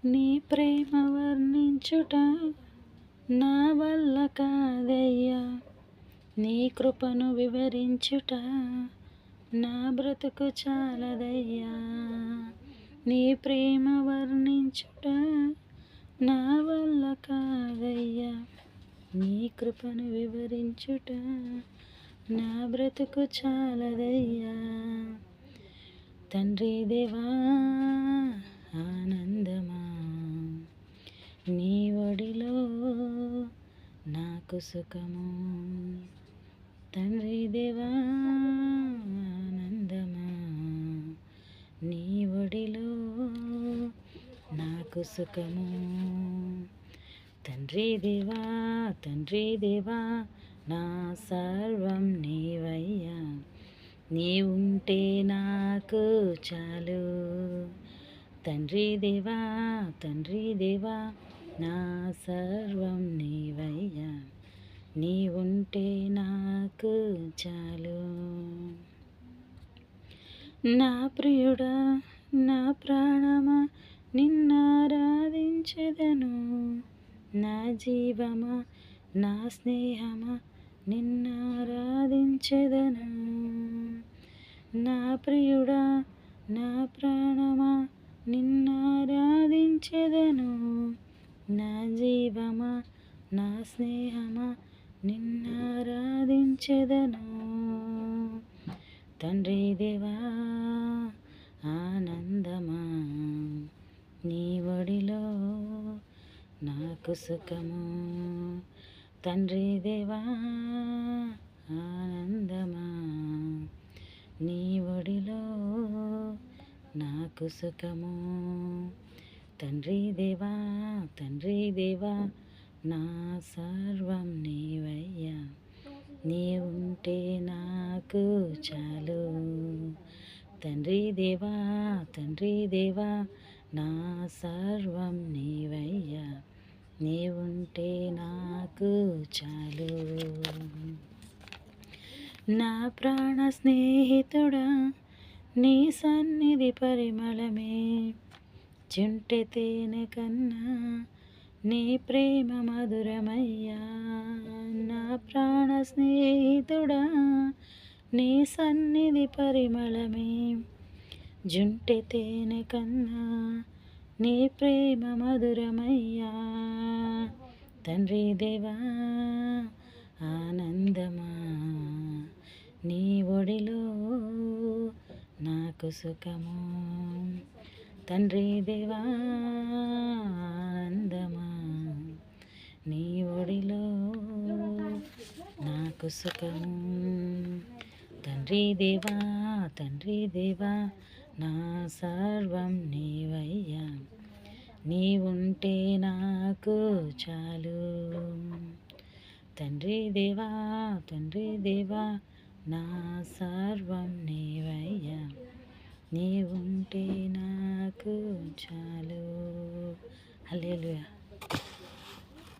నీ ప్రేమ వర్ణించుట నా వల్ల కాదయ్యా, నీ కృపను వివరించుట నా బ్రతుకు చాలదయ్యా. నీ ప్రేమ వర్ణించుట నా వల్ల కాదయ్యా, నీ కృపను వివరించుట నా బ్రతుకు చాలదయ్యా. తండ్రి దేవా ఆనందమా, నీ ఒడిలో నాకు సుఖము. తండ్రి దేవా ఆనందమా, నీ ఒడిలో నాకు సుఖము. తండ్రి దేవా నా సర్వం నీవయ్యా, నీ ఉంటే నాకు చాలు. తండ్రి దేవా నా సర్వం నీవయ్యా, నీ ఉంటే నాకు చాలు. నా ప్రియుడా నా ప్రాణమా నిన్నారాధించెదను, నా జీవమా నా స్నేహమా నిన్నారాధించెదను. నా ప్రియుడా నా ప్రాణమా నిన్నారాధించెదను, నా జీవమా నా స్నేహమా నిన్నారాధించెదను. తండ్రి దేవా ఆనందమా, నీ ఒడిలో నాకు సుఖము. తండ్రి దేవా ఆనందమా, నీ ఒడిలో నాకు సుఖము. తండ్రి దేవా నా సర్వం నీవయ్యా, నీ ఉంటే నాకు చాలు. తండ్రి దేవా నా సర్వం నీవయ్యా, నీ ఉంటే నాకు చాలు. నా ప్రాణ స్నేహితుడా నీ సన్నిధి పరిమళమే, చుంటె తేనె కన్నా నీ ప్రేమ మధురమయ్యా. నా ప్రాణ స్నేహితుడా నీ సన్నిధి పరిమళమే, జుంటె తేనె కన్నా నీ ప్రేమ మధురమయ్యా. తండ్రి దేవా ఆనందమా, నీ ఒడిలో నాకు సుఖము. తండ్రి దేవా ఆనందమా, నీ ఒడిలో నాకు సుఖము. తండ్రి దేవా నా సర్వం నీవయ్యా, నీ ఉంటే నాకు చాలు. తండ్రి దేవా నా సర్వం నీవయ్యా, నీ ఉంటే నాకు చాలు. హల్లెలూయా.